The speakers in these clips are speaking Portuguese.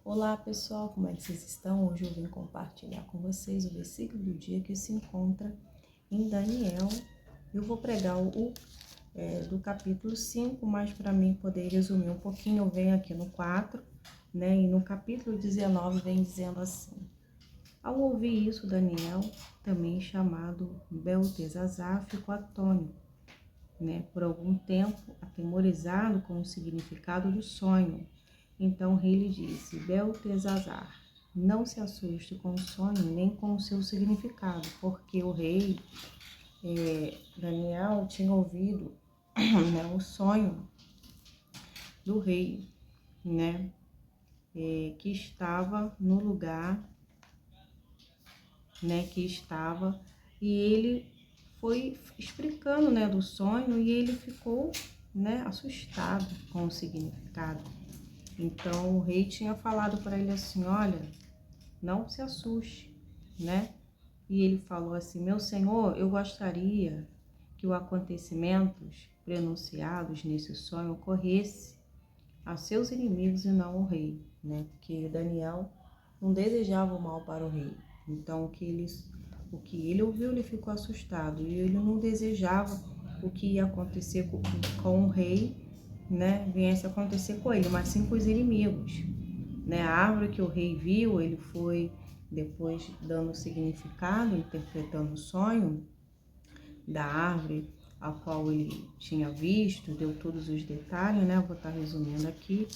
Olá pessoal, como é que vocês estão? Hoje eu vim compartilhar com vocês o versículo do dia que se encontra em Daniel. Eu vou pregar do capítulo 5, mas para mim poder resumir um pouquinho, eu venho aqui no 4, né? E no capítulo 19 vem dizendo assim: Ao ouvir isso, Daniel, também chamado Beltesazar, ficou atônito, né? Por algum tempo, atemorizado com o significado do sonho. Então o rei lhe disse: Beltesazar, não se assuste com o sonho nem com o seu significado, porque o rei Daniel tinha ouvido né, o sonho do rei, né, que estava no lugar, né, que estava, e ele foi explicando, né, do sonho, e ele ficou, né, assustado com o significado. Então o rei tinha falado para ele assim: olha, não se assuste, né? E ele falou assim: meu senhor, eu gostaria que os acontecimentos prenunciados nesse sonho ocorresse a seus inimigos e não ao rei, né? Porque Daniel não desejava o mal para o rei. Então o que ele ouviu, ele ficou assustado, e ele não desejava o que ia acontecer com o rei, né? Viesse a acontecer com ele, mas sim com os inimigos, né? A árvore que o rei viu, ele foi depois dando significado, interpretando o sonho da árvore a qual ele tinha visto, deu todos os detalhes, né? Vou estar resumindo aqui.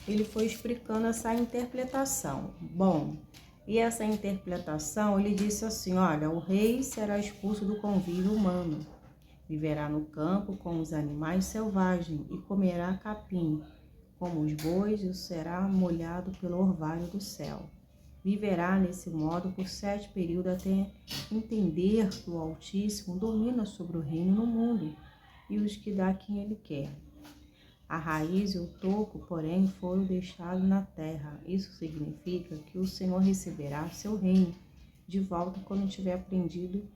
Ele foi explicando essa interpretação. Bom, e essa interpretação, ele disse assim: olha, o rei será expulso do convívio humano, viverá no campo com os animais selvagens e comerá capim, como os bois, e será molhado pelo orvalho do céu. Viverá nesse modo por 7 períodos até entender que o Altíssimo domina sobre o reino no mundo e os que dá quem ele quer. A raiz e o toco, porém, foram deixados na terra. Isso significa que o Senhor receberá seu reino de volta quando tiver aprendido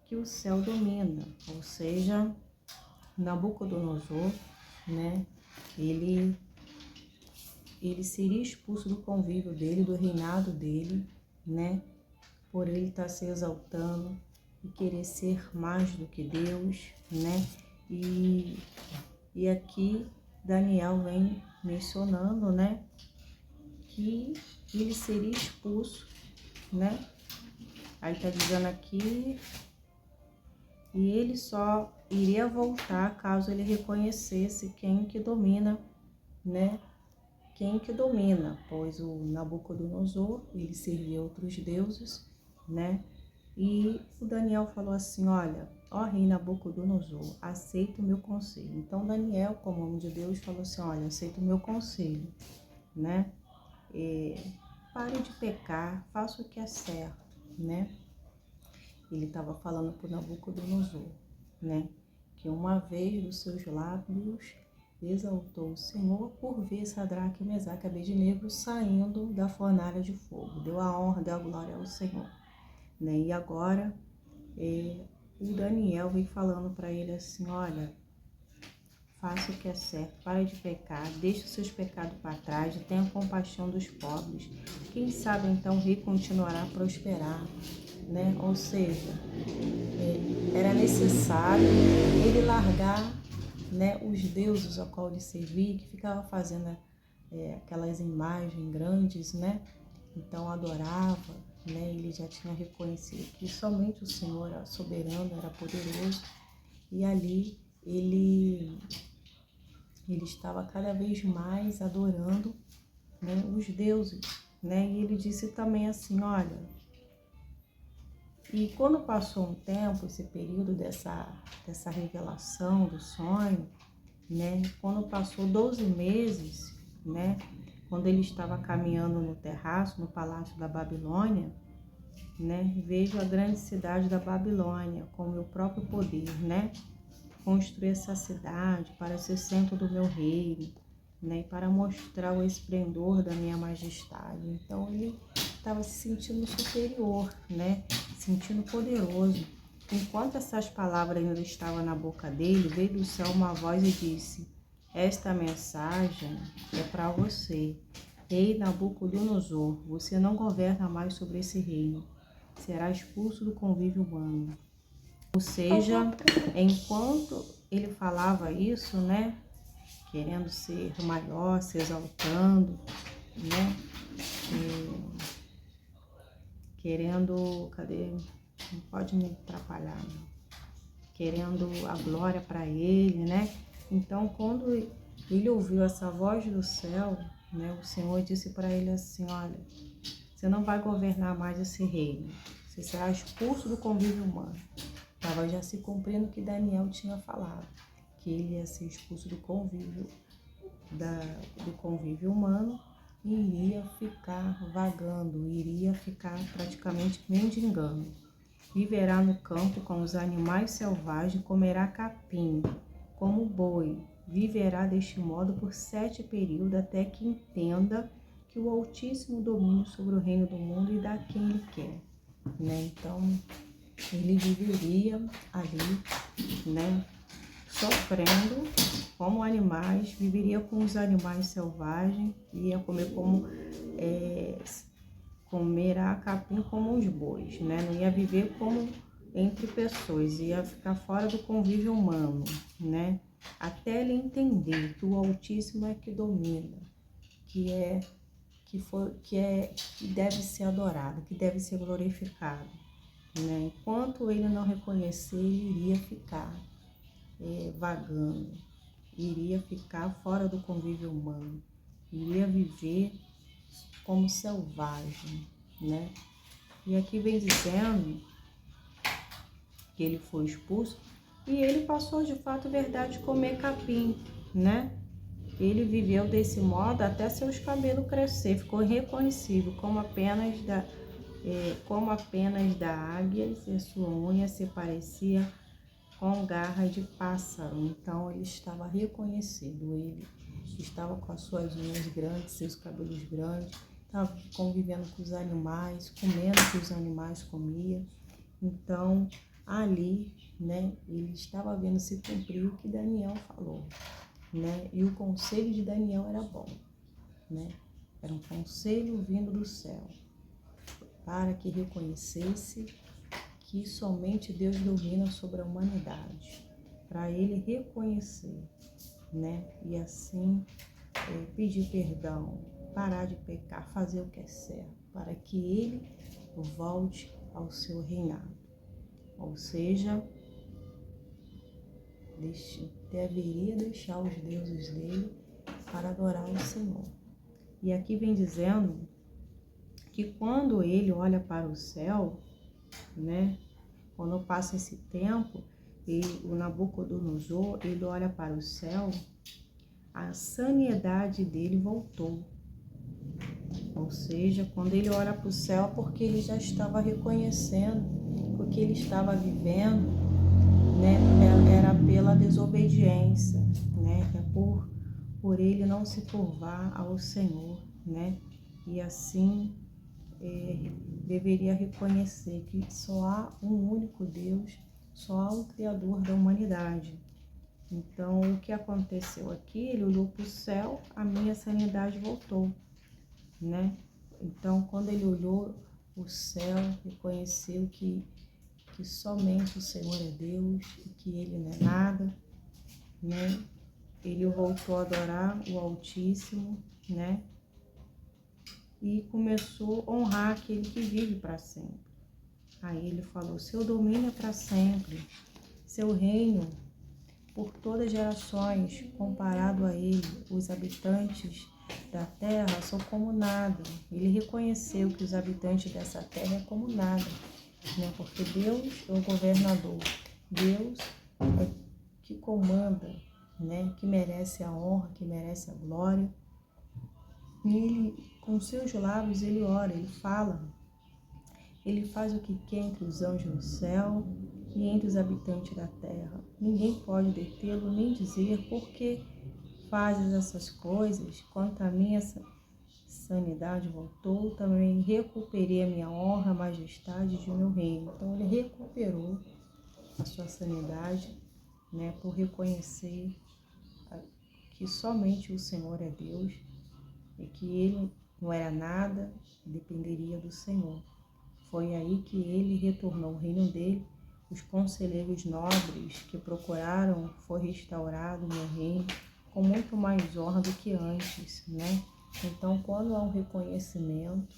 que o céu domina. Ou seja, Nabucodonosor, né, ele seria expulso do convívio dele, do reinado dele, né, por ele estar se exaltando e querer ser mais do que Deus, né, e aqui Daniel vem mencionando, né, que ele seria expulso, né, aí está dizendo aqui, e ele só iria voltar caso ele reconhecesse quem que domina, né, quem que domina, pois o Nabucodonosor, ele servia outros deuses, né, e o Daniel falou assim: olha, ó rei Nabucodonosor, aceita o meu conselho. Então Daniel, como homem de Deus, falou assim: olha, aceita o meu conselho, né, pare de pecar, faça o que é certo, né. Ele estava falando para o Nabucodonosor, né, que uma vez dos seus lábios exaltou o Senhor por ver Sadraque, Mesaque e Abednego saindo da fornalha de fogo. Deu a honra, deu a glória ao Senhor, né? E agora o Daniel vem falando para ele assim: olha, faça o que é certo, pare de pecar, deixe os seus pecados para trás e tenha compaixão dos pobres. Quem sabe então o rei continuará a prosperar, né? Ou seja, era necessário ele largar, né, os deuses ao qual ele servia, que ficava fazendo aquelas imagens grandes, né? Então adorava, né? Ele já tinha reconhecido que somente o Senhor era soberano, era poderoso, e ali ele estava cada vez mais adorando, né, os deuses, né? E ele disse também assim: olha, e quando passou um tempo, esse período dessa revelação do sonho, né? Quando passou 12 meses, né? Quando ele estava caminhando no terraço, no palácio da Babilônia, né? Vejo a grande cidade da Babilônia com o meu próprio poder, né? Construir essa cidade para ser centro do meu reino, né? E para mostrar o esplendor da minha majestade. Então ele estava se sentindo superior, né? Sentindo poderoso. Enquanto essas palavras ainda estavam na boca dele, veio do céu uma voz e disse: esta mensagem é para você, rei Nabucodonosor, você não governa mais sobre esse reino. Será expulso do convívio humano. Ou seja, enquanto ele falava isso, né, querendo ser maior, se exaltando, né, querendo, cadê? Não pode me atrapalhar, não. Querendo a glória para ele, né? Então, quando ele ouviu essa voz do céu, né, o Senhor disse para ele assim: olha, você não vai governar mais esse reino, você será expulso do convívio humano. Estava já se cumprindo o que Daniel tinha falado, que ele ia ser expulso do convívio humano e iria ficar vagando, iria ficar praticamente mendigando. Viverá no campo com os animais selvagens, comerá capim, como boi. Viverá deste modo por 7 períodos, até que entenda que o Altíssimo domina sobre o reino do mundo e dá quem ele quer. Né? Então, ele viveria ali, né, sofrendo como animais, viveria com os animais selvagens, ia comer comerá capim como os bois, né? Não ia viver como entre pessoas, ia ficar fora do convívio humano, né? Até ele entender que o Altíssimo é que domina, que deve ser adorado, que deve ser glorificado, né? Enquanto ele não reconhecer, ele iria ficar vagando, iria ficar fora do convívio humano, iria viver como selvagem, né? E aqui vem dizendo que ele foi expulso e ele passou de fato verdade comer capim, né? Ele viveu desse modo até seus cabelos crescer, ficou irreconhecível como apenas da águia, e sua unha se parecia com garras de pássaro. Então ele estava reconhecido, ele estava com as suas unhas grandes, seus cabelos grandes, estava convivendo com os animais, comendo o que os animais comiam. Então ali, né, ele estava vendo se cumprir o que Daniel falou, né? E o conselho de Daniel era bom, né? Era um conselho vindo do céu, para que reconhecesse que somente Deus domina sobre a humanidade, para ele reconhecer, né? E assim pedir perdão, parar de pecar, fazer o que é certo, para que ele volte ao seu reinado. Ou seja, deveria deixar os deuses dele para adorar o Senhor. E aqui vem dizendo que quando ele olha para o céu, né, quando passa esse tempo, o Nabucodonosor, ele olha para o céu, a sanidade dele voltou. Ou seja, quando ele olha para o céu, porque ele já estava reconhecendo o que ele estava vivendo, né, era pela desobediência, né, é por ele não se curvar ao Senhor, né, e assim deveria reconhecer que só há um único Deus, só há um Criador da humanidade. Então, o que aconteceu aqui? Ele olhou para o céu, a minha sanidade voltou, né? Então, quando ele olhou o céu, reconheceu que somente o Senhor é Deus e que ele não é nada, né? Ele voltou a adorar o Altíssimo, né? E começou a honrar aquele que vive para sempre. Aí ele falou: seu domínio é para sempre, seu reino por todas as gerações. Comparado a ele, os habitantes da terra são como nada. Ele reconheceu que os habitantes dessa terra é como nada, né? Porque Deus é o governador, Deus é que comanda, né? Que merece a honra, que merece a glória. E ele, com seus lábios, ele ora, ele fala, ele faz o que quer entre os anjos no céu e entre os habitantes da terra. Ninguém pode detê-lo nem dizer por que fazes essas coisas. Quanto a minha sanidade voltou, também recuperei a minha honra, a majestade de meu reino. Então ele recuperou a sua sanidade, né, por reconhecer que somente o Senhor é Deus e que ele não era nada, dependeria do Senhor. Foi aí que ele retornou ao reino dele. Os conselheiros nobres que procuraram foi restaurado no reino com muito mais honra do que antes, né? Então, quando há um reconhecimento,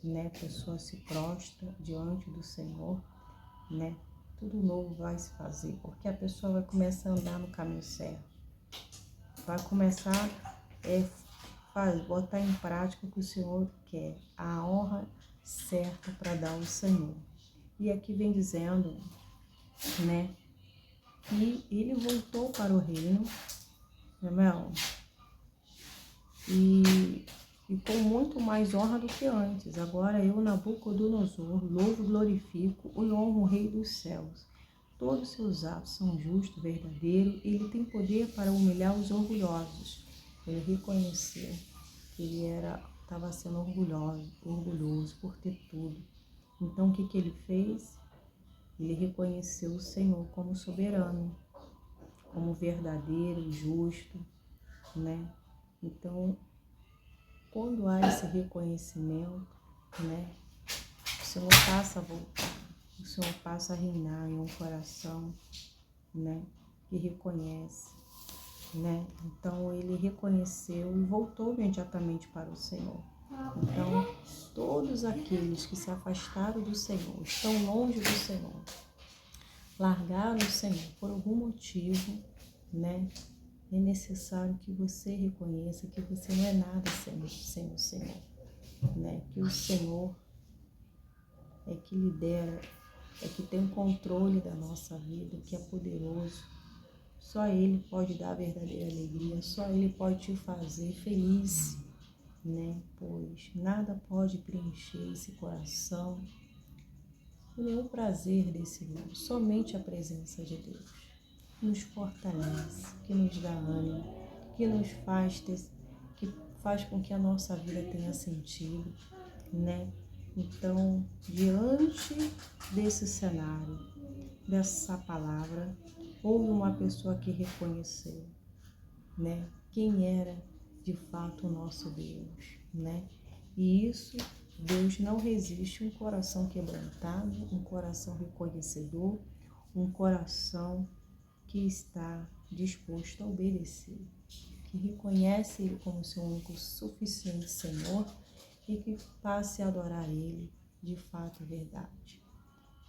né, a pessoa se prostra diante do Senhor, né? Tudo novo vai se fazer, porque a pessoa vai começar a andar no caminho certo. Vai começar botar em prática o que o Senhor quer, a honra certa para dar ao Senhor. E aqui vem dizendo, né, que ele voltou para o reino, irmão, e com muito mais honra do que antes. Agora eu, Nabucodonosor, louvo e glorifico e honro o Rei dos céus. Todos os seus atos são justos, verdadeiros, e ele tem poder para humilhar os orgulhosos. Ele reconheceu que ele estava sendo orgulhoso por ter tudo. Então o que ele fez? Ele reconheceu o Senhor como soberano, como verdadeiro, justo, né? Então, quando há esse reconhecimento, né, o Senhor passa a voltar, o Senhor passa a reinar em um coração, né, que reconhece, né? Então, ele reconheceu e voltou imediatamente para o Senhor. Então, todos aqueles que se afastaram do Senhor, estão longe do Senhor, largaram o Senhor por algum motivo, né? É necessário que você reconheça que você não é nada sem o Senhor, né? Que o Senhor é que lidera, é que tem o controle da nossa vida, que é poderoso. Só Ele pode dar a verdadeira alegria, só Ele pode te fazer feliz, né? Pois nada pode preencher esse coração, nenhum prazer desse mundo, somente a presença de Deus. Que nos fortalece, que nos dá ânimo, que nos que faz com que a nossa vida tenha sentido, né? Então, diante desse cenário, dessa palavra, houve uma pessoa que reconheceu, né, quem era de fato o nosso Deus, né? E isso, Deus não resiste um coração quebrantado, um coração reconhecedor, um coração que está disposto a obedecer, que reconhece Ele como seu único suficiente Senhor e que passe a adorar Ele de fato e verdade.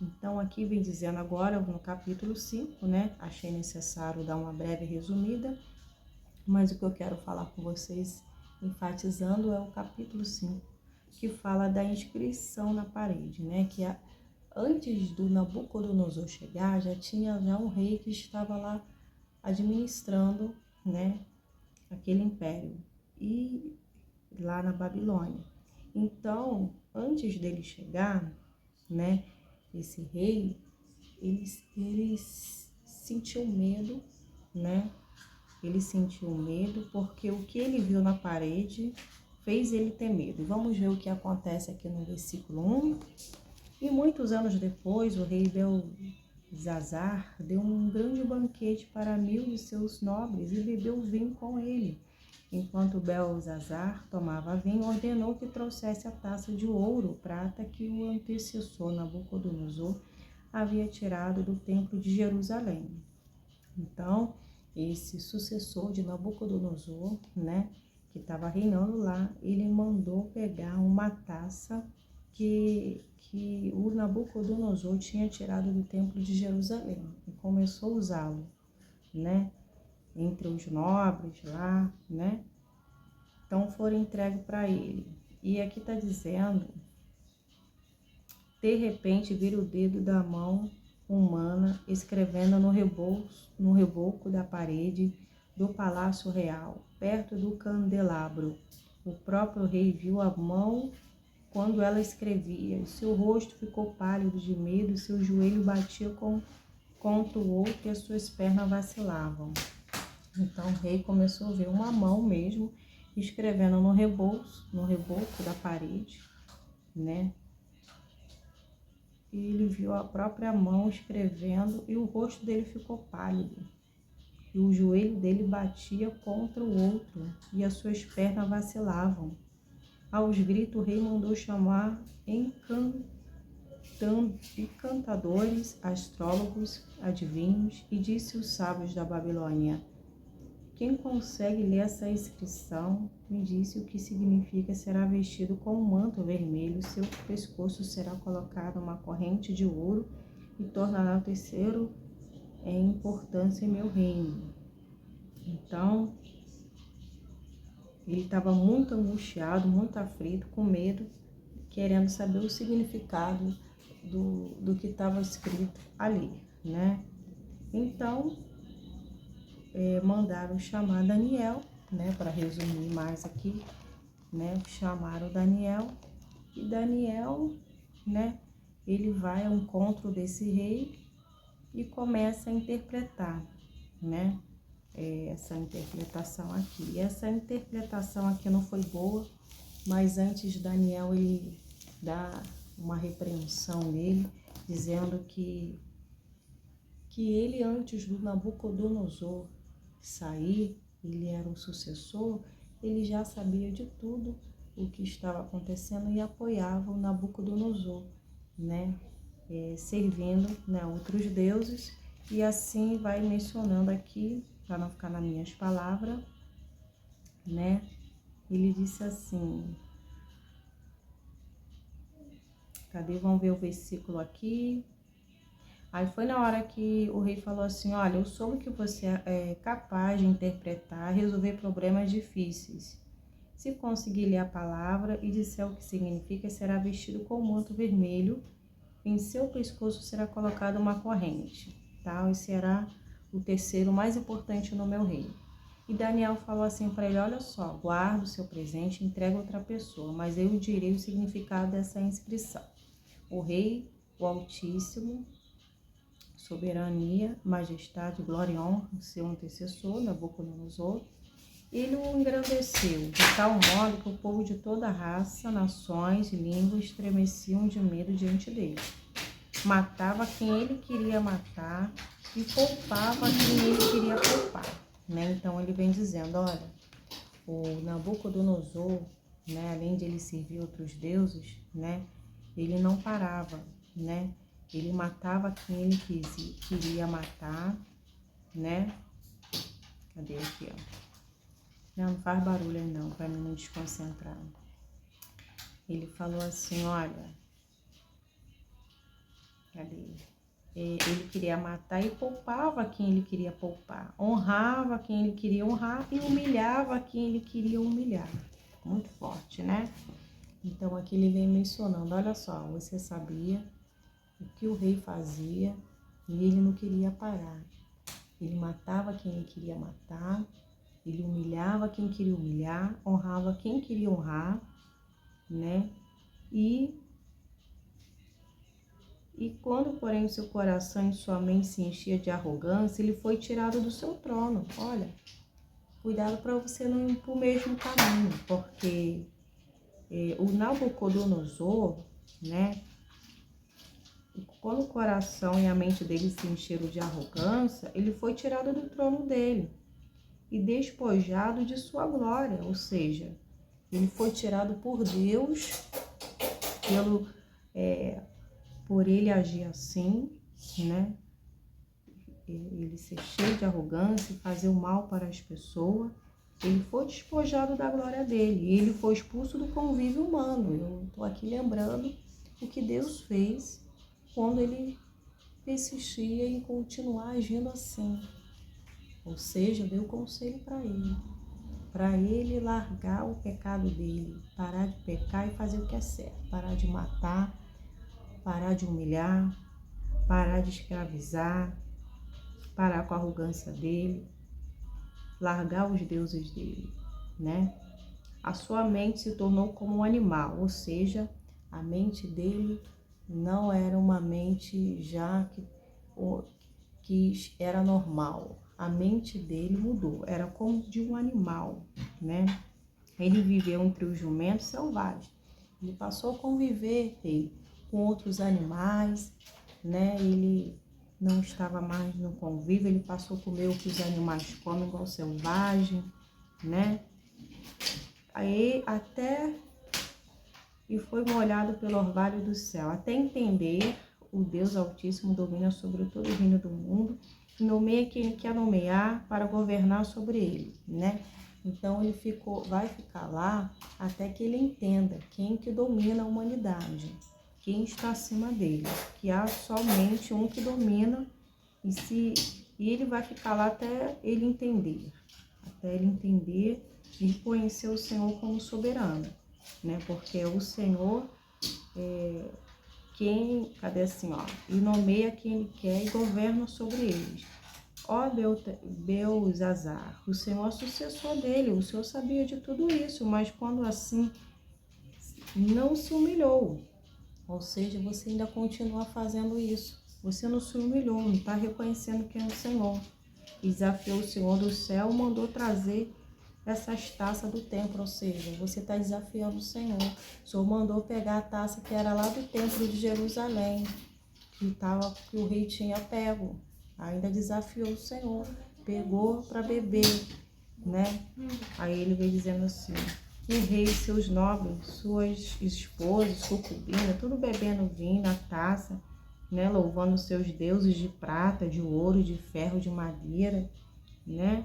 Então aqui vem dizendo agora no capítulo 5, né? Achei necessário dar uma breve resumida, mas o que eu quero falar com vocês, enfatizando, é o capítulo 5, que fala da inscrição na parede, né? Que antes do Nabucodonosor chegar, já tinha um rei que estava lá administrando, né, aquele império, e lá na Babilônia. Então, antes dele chegar, né, esse rei, ele sentiu medo, né? Ele sentiu medo porque o que ele viu na parede fez ele ter medo. Vamos ver o que acontece aqui no versículo 1. E muitos anos depois, o rei Belzazar deu um grande banquete para 1000 de seus nobres e bebeu vinho com ele. Enquanto Belzazar tomava vinho, ordenou que trouxesse a taça de ouro, prata que o antecessor Nabucodonosor havia tirado do templo de Jerusalém. Então, esse sucessor de Nabucodonosor, né, que estava reinando lá, ele mandou pegar uma taça que o Nabucodonosor tinha tirado do templo de Jerusalém e começou a usá-lo, né, entre os nobres lá, né. Então foram entregues para ele. E aqui está dizendo, de repente vira o dedo da mão humana escrevendo no reboco da parede do palácio real, perto do candelabro. O próprio rei viu a mão quando ela escrevia, e seu rosto ficou pálido de medo, e seu joelho batia contra o outro e as suas pernas vacilavam. Então o rei começou a ver uma mão mesmo escrevendo no reboco da parede, né? E ele viu a própria mão escrevendo e o rosto dele ficou pálido. E o joelho dele batia contra o outro e as suas pernas vacilavam. Aos gritos, o rei mandou chamar encantadores, astrólogos, adivinhos, e disse aos sábios da Babilônia: quem consegue ler essa inscrição, me disse o que significa: será vestido com um manto vermelho, seu pescoço será colocado uma corrente de ouro e tornará o terceiro em importância em meu reino. Então, ele estava muito angustiado, muito aflito, com medo, querendo saber o significado do que estava escrito ali, né? Então, mandaram chamar Daniel, né? Para resumir mais aqui, né? Chamaram Daniel, e Daniel, né? Ele vai ao encontro desse rei e começa a interpretar, né? Essa interpretação aqui. E essa interpretação aqui não foi boa, mas antes Daniel ele dá uma repreensão nele, dizendo que ele, antes do Nabucodonosor sair, ele era o sucessor, ele já sabia de tudo o que estava acontecendo e apoiava o Nabucodonosor, né? Servindo, né, outros deuses. E assim vai mencionando aqui, para não ficar nas minhas palavras, né? Ele disse assim, cadê? Vamos ver o versículo aqui. Aí foi na hora que o rei falou assim: olha, eu soube que você é capaz de interpretar, resolver problemas difíceis. Se conseguir ler a palavra e disser o que significa, será vestido com um manto vermelho, em seu pescoço será colocada uma corrente, tá? E será o terceiro mais importante no meu reino. E Daniel falou assim para ele: olha só, guarda o seu presente e entrega a outra pessoa, mas eu direi o significado dessa inscrição. O rei, o Altíssimo, soberania, majestade, glória e honra, seu antecessor, Nabucodonosor, ele o engrandeceu de tal modo que o povo de toda raça, nações e línguas estremeciam de medo diante dele. Matava quem ele queria matar e poupava quem ele queria poupar, né? Então ele vem dizendo, olha, o Nabucodonosor, né, além de ele servir outros deuses, né, ele não parava, né? Ele matava quem ele queria matar, né? Cadê aqui, ó? Não faz barulho aí não, para mim não desconcentrar. Ele falou assim, olha, cadê? Ele queria matar e poupava quem ele queria poupar. Honrava quem ele queria honrar e humilhava quem ele queria humilhar. Muito forte, né? Então aqui ele vem mencionando, olha só, você sabia o que o rei fazia e ele não queria parar. Ele matava quem ele queria matar, ele humilhava quem queria humilhar, honrava quem queria honrar, né? E quando, porém, o seu coração e sua mente se enchia de arrogância, ele foi tirado do seu trono. Olha, cuidado para você não ir para o mesmo caminho, porque o Nabucodonosor, né? Quando o coração e a mente dele se encheram de arrogância, ele foi tirado do trono dele e despojado de sua glória, ou seja, ele foi tirado por Deus, por ele agir assim, né? Ele ser cheio de arrogância e fazer o mal para as pessoas, ele foi despojado da glória dele, e ele foi expulso do convívio humano. Eu estou aqui lembrando o que Deus fez quando ele persistia em continuar agindo assim. Ou seja, deu conselho para ele largar o pecado dele, parar de pecar e fazer o que é certo, parar de matar, parar de humilhar, parar de escravizar, parar com a arrogância dele, largar os deuses dele, né? A sua mente se tornou como um animal, ou seja, a mente dele não era uma mente já que era normal. A mente dele mudou, era como de um animal, né? Ele viveu entre os jumentos selvagens. Ele passou a conviver com outros animais, né? Ele não estava mais no convívio, ele passou a comer o que os animais comem, igual selvagem, né? Aí até e foi molhado pelo orvalho do céu, até entender o Deus Altíssimo domina sobre todo o reino do mundo, e nomeia quem quer nomear para governar sobre ele, né? Então ele vai ficar lá até que ele entenda quem que domina a humanidade, quem está acima dele, que há somente um que domina, e ele vai ficar lá até ele entender e conhecer o Senhor como soberano, né? Porque o Senhor cadê assim, ó? E nomeia quem ele quer e governa sobre eles. Ó Belzazar, o Senhor é sucessor dele, o Senhor sabia de tudo isso, mas quando assim não se humilhou, ou seja, você ainda continua fazendo isso. Você não se humilhou, não está reconhecendo quem é o Senhor. Desafiou o Senhor do céu, mandou trazer essas taças do templo, ou seja, você está desafiando o Senhor. O Senhor mandou pegar a taça que era lá do templo de Jerusalém, que o rei tinha pego. Ainda desafiou o Senhor, pegou para beber, né? Aí ele veio dizendo assim: o rei, seus nobres, suas esposas, concubina, tudo bebendo vinho na taça, né? Louvando seus deuses de prata, de ouro, de ferro, de madeira, né?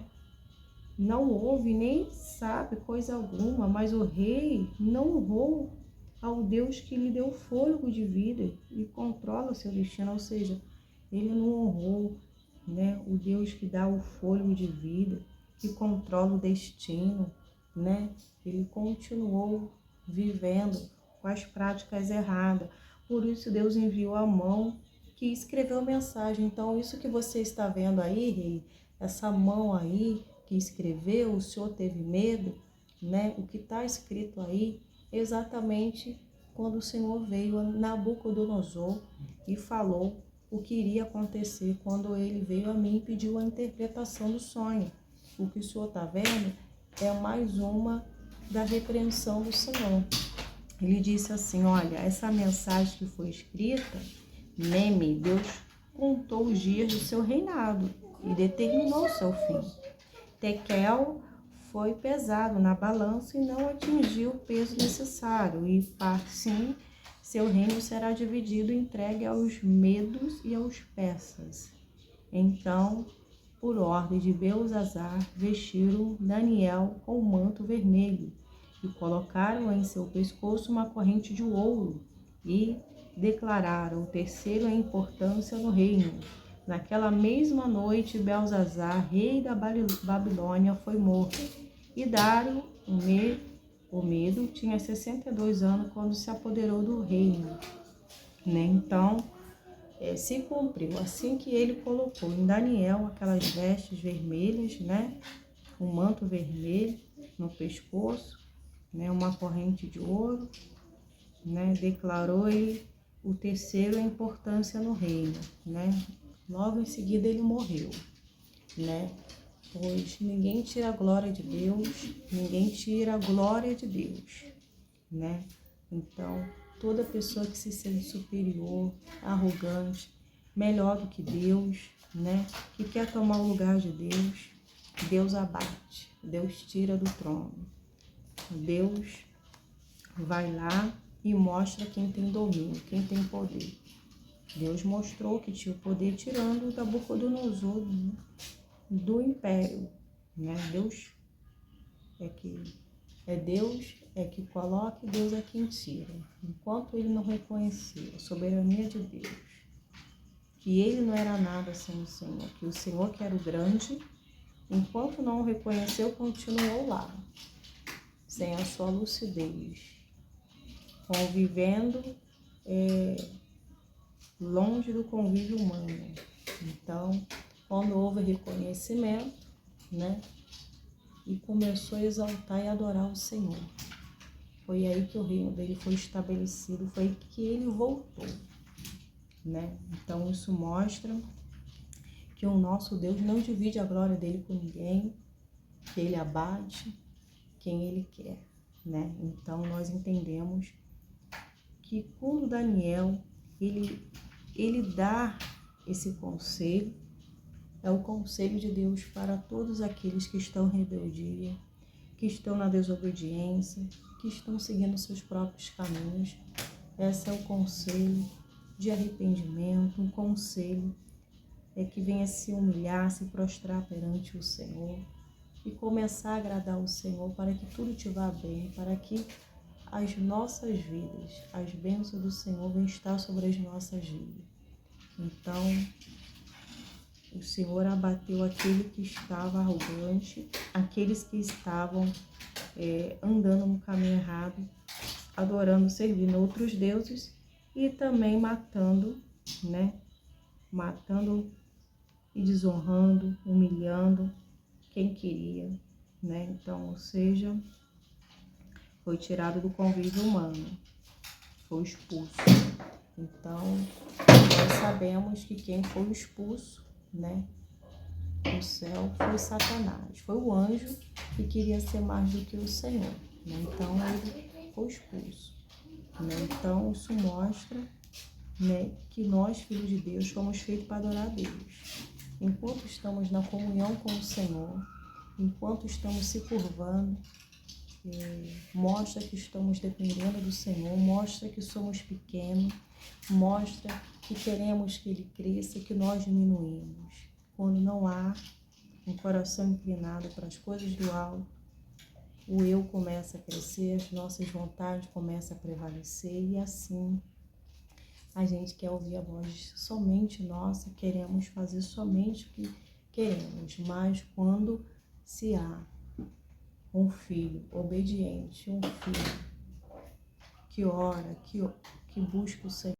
Não ouve nem sabe coisa alguma, mas o rei não honrou ao Deus que lhe deu fôlego de vida e controla o seu destino, ou seja, ele não honrou, né, o Deus que dá o fôlego de vida, que controla o destino, né? Ele continuou vivendo com as práticas erradas. Por isso Deus enviou a mão que escreveu mensagem. Então isso que você está vendo aí, rei, essa mão aí que escreveu, o Senhor teve medo, né? O que está escrito aí, exatamente quando o Senhor veio a Nabucodonosor e falou o que iria acontecer quando ele veio a mim e pediu a interpretação do sonho. O que o Senhor está vendo é mais uma da repreensão do Senhor. Ele disse assim: olha, essa mensagem que foi escrita, Meme, Deus contou os dias do seu reinado e determinou o seu fim. Tekel foi pesado na balança e não atingiu o peso necessário, e assim seu reino será dividido e entregue aos medos e aos persas. Então, por ordem de Belzazar, vestiram Daniel com o manto vermelho e colocaram em seu pescoço uma corrente de ouro e declararam: o terceiro em importância no reino. Naquela mesma noite, Belzazar, rei da Babilônia, foi morto. E Dário, o Medo, tinha 62 anos quando se apoderou do reino, né? Então, se cumpriu assim que ele colocou em Daniel aquelas vestes vermelhas, né? Um manto vermelho no pescoço, né? Uma corrente de ouro, né? Declarou ele o terceiro em importância no reino, né? Logo em seguida ele morreu, né? Pois ninguém tira a glória de Deus, ninguém tira a glória de Deus, né? Então, toda pessoa que se sente superior, arrogante, melhor do que Deus, né? Que quer tomar o lugar de Deus, Deus abate, Deus tira do trono. Deus vai lá e mostra quem tem domínio, quem tem poder. Deus mostrou que tinha o poder tirando o Nabucodonosor do império, né? Deus é que coloca e Deus é quem tira. Enquanto ele não reconhecia a soberania de Deus, que ele não era nada sem o Senhor, que o Senhor que era o grande, enquanto não o reconheceu, continuou lá, sem a sua lucidez, convivendo longe do convívio humano. Então, quando houve reconhecimento, né, e começou a exaltar e adorar o Senhor, foi aí que o reino dele foi estabelecido, foi aí que ele voltou, né? Então, isso mostra que o nosso Deus não divide a glória dele com ninguém, que ele abate quem ele quer, né? Então, nós entendemos que quando Daniel, ele dá esse conselho, é o conselho de Deus para todos aqueles que estão em rebeldia, que estão na desobediência, que estão seguindo seus próprios caminhos. Esse é o conselho de arrependimento, um conselho que venha se humilhar, se prostrar perante o Senhor e começar a agradar o Senhor para que tudo te vá bem, para que as nossas vidas, as bênçãos do Senhor venham estar sobre as nossas vidas. Então, o Senhor abateu aquele que estava arrogante, aqueles que estavam andando no caminho errado, adorando, servindo outros deuses e também matando, né? Matando e desonrando, humilhando quem queria, né? Então, ou seja, foi tirado do convívio humano, foi expulso. Então, nós sabemos que quem foi expulso, né, do céu foi Satanás, foi o anjo que queria ser mais do que o Senhor, né? Então, ele foi expulso, né? Então, isso mostra, né, que nós, filhos de Deus, fomos feitos para adorar a Deus. Enquanto estamos na comunhão com o Senhor, enquanto estamos se curvando, mostra que estamos dependendo do Senhor, mostra que somos pequenos, mostra que queremos que Ele cresça, que nós diminuímos. Quando não há um coração inclinado para as coisas do alto, o eu começa a crescer, as nossas vontades começam a prevalecer e assim a gente quer ouvir a voz somente nossa, queremos fazer somente o que queremos, mas quando se há um filho obediente, um filho que ora, que busca o Senhor,